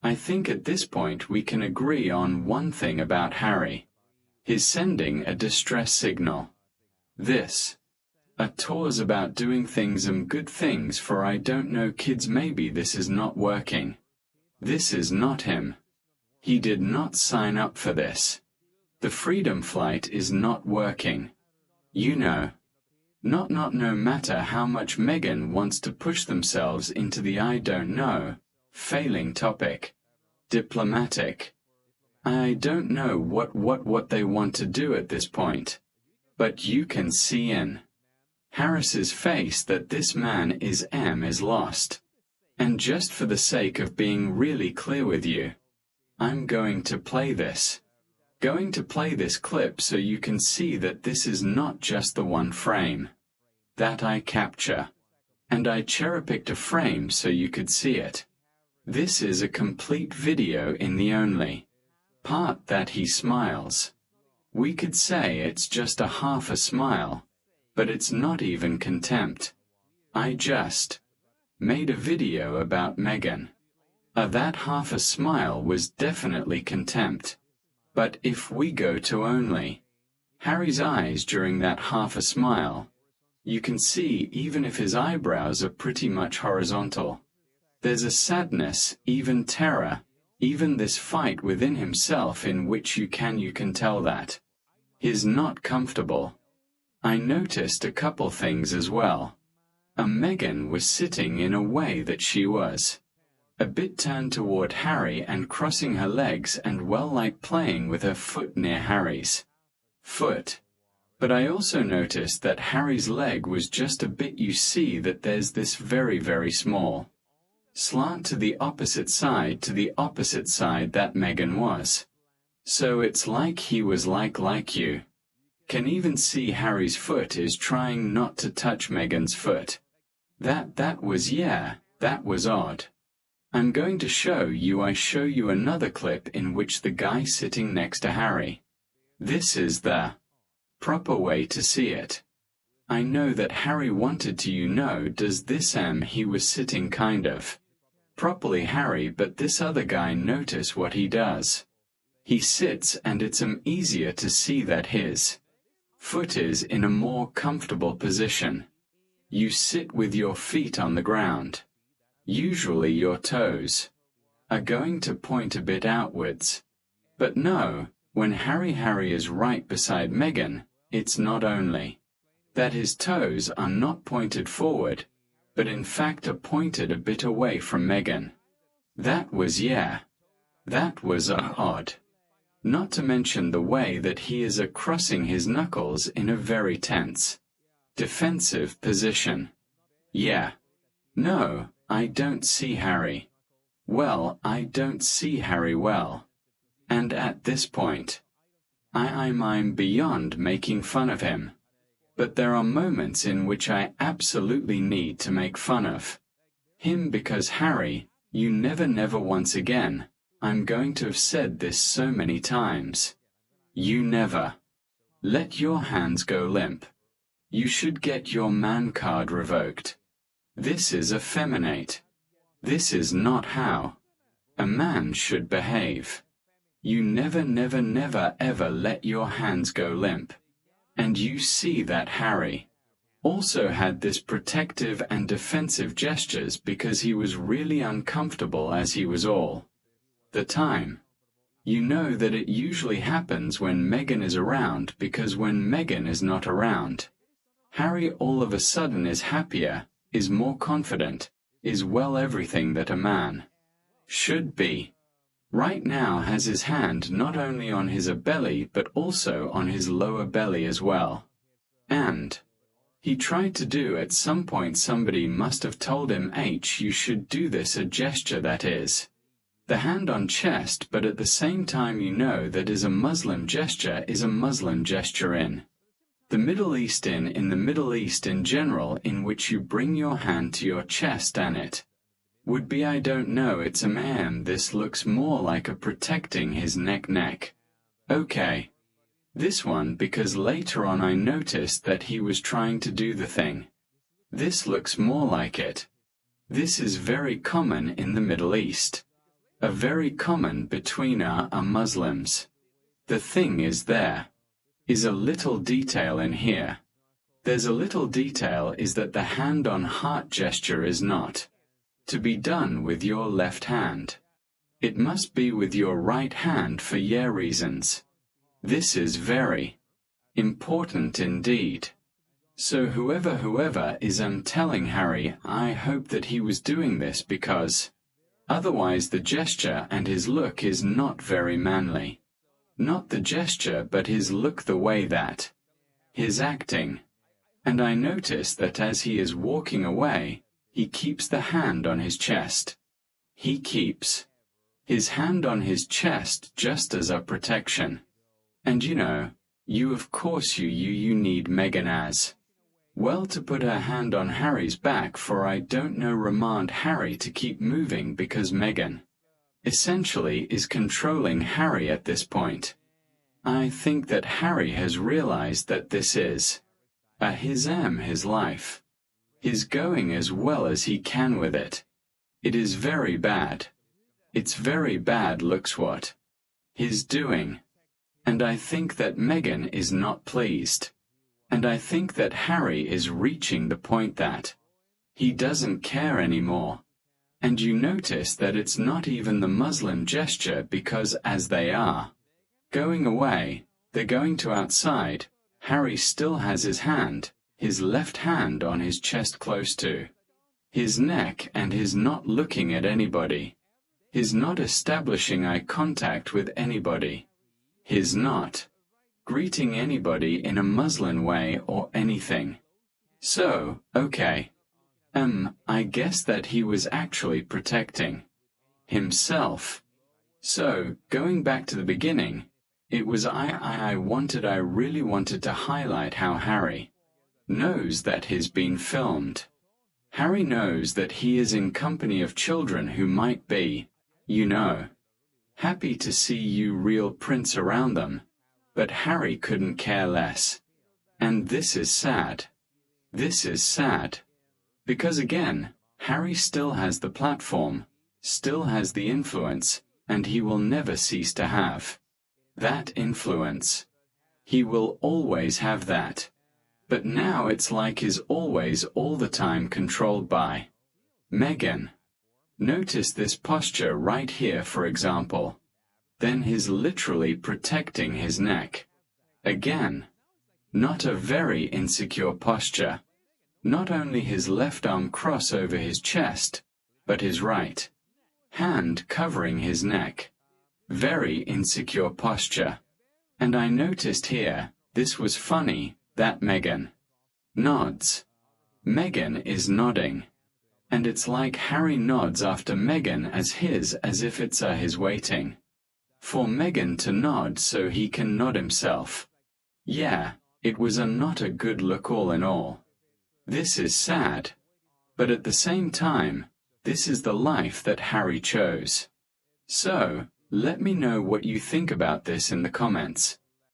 I think at this point we can agree on one thing about Harry. He's sending a distress signal. This. A tour's about doing things good things for I don't know kids, maybe this is not working. This is not him. He did not sign up for this. The Freedom Flight is not working. You know. Not no matter how much Meghan wants to push themselves into the I don't know, failing topic. Diplomatic. I don't know what they want to do at this point. But you can see in Harris's face that this man is lost. And just for the sake of being really clear with you, I'm going to play this. Going to play this clip so you can see that this is not just the one frame that I capture. And I cherry-picked a frame so you could see it. This is a complete video in the only part that he smiles. We could say it's just a half a smile, but it's not even contempt. I just made a video about Meghan. That half a smile was definitely contempt. But if we go to only Harry's eyes during that half a smile, you can see even if his eyebrows are pretty much horizontal, there's a sadness, even terror, even this fight within himself in which you can tell that he's not comfortable. I noticed a couple things as well. Meghan was sitting in a way that she was a bit turned toward Harry and crossing her legs and like playing with her foot near Harry's foot. But I also noticed that Harry's leg was just a bit, you see that there's this very small slant to the opposite side that Meghan was. So it's like he was like you can even see Harry's foot is trying not to touch Meghan's foot. That was odd. I'm going to show you another clip in which the guy sitting next to Harry. This is the proper way to see it. I know that Harry wanted to does this he was sitting kind of properly Harry, but this other guy, notice what he does. He sits and it's easier to see that his foot is in a more comfortable position. You sit with your feet on the ground. Usually your toes are going to point a bit outwards. But no, when Harry is right beside Meghan, it's not only that his toes are not pointed forward, but in fact are pointed a bit away from Meghan. That was odd. Not to mention the way that he is crossing his knuckles in a very tense, defensive position. No, I don't see Harry. Well, I don't see Harry well. And at this point, I'm beyond making fun of him. But there are moments in which I absolutely need to make fun of him because Harry, you never once again, I'm going to have said this so many times. You never let your hands go limp. You should get your man card revoked. This is effeminate. This is not how a man should behave. You never ever let your hands go limp. And you see that Harry also had this protective and defensive gestures because he was really uncomfortable as he was all the time. You know that it usually happens when Meghan is around because when Meghan is not around, Harry all of a sudden is happier, is more confident, is everything that a man should be. Right now has his hand not only on his belly but also on his lower belly as well. And he tried to do at some point, somebody must have told him, you should do this, a gesture that is the hand on chest, but at the same time that is a Muslim gesture, is a Muslim gesture in the Middle East, in the Middle East in general, in which you bring your hand to your chest and it would be, I don't know, it's a man. This looks more like a protecting his neck. Okay. This one, because later on I noticed that he was trying to do the thing. This looks more like it. This is very common in the Middle East. a very common between are Muslims. The thing is there is a little detail in here. There's a little detail is that the hand on heart gesture is not to be done with your left hand. It must be with your right hand for reasons. This is very important indeed. So whoever is telling Harry, I hope that he was doing this because otherwise the gesture and his look is not very manly. Not the gesture but his look, the way that his acting. And I notice that as he is walking away, he keeps the hand on his chest. He keeps his hand on his chest just as a protection. And you of course you need Meghan as well to put her hand on Harry's back, for I don't know, remand Harry to keep moving because Meghan essentially is controlling Harry at this point. I think that Harry has realized that this is his life. He's going as well as he can with it. It is very bad. It's very bad looks what he's doing. And I think that Meghan is not pleased. And I think that Harry is reaching the point that he doesn't care anymore. And you notice that it's not even the Muslim gesture, because as they are going away, they're going to outside, Harry still has his hand, his left hand on his chest close to his neck, and he's not looking at anybody. He's not establishing eye contact with anybody. He's not greeting anybody in a Muslim way or anything. So, okay. I guess that he was actually protecting himself. So, going back to the beginning, it was I really wanted to highlight how Harry knows that he's been filmed. Harry knows that he is in company of children who might be, happy to see you real prince around them. But Harry couldn't care less. And this is sad. This is sad. Because again, Harry still has the platform, still has the influence, and he will never cease to have that influence. He will always have that. But now it's like he's always all the time controlled by Meghan. Notice this posture right here, for example. Then he's literally protecting his neck. Again, not a very insecure posture. Not only his left arm cross over his chest, but his right hand covering his neck. Very insecure posture. And I noticed here, this was funny, that Meghan nods. Meghan is nodding. And it's like Harry nods after Meghan as if it's his waiting for Meghan to nod so he can nod himself. Yeah, it was not a good look all in all. This is sad. But at the same time, this is the life that Harry chose. So, let me know what you think about this in the comments.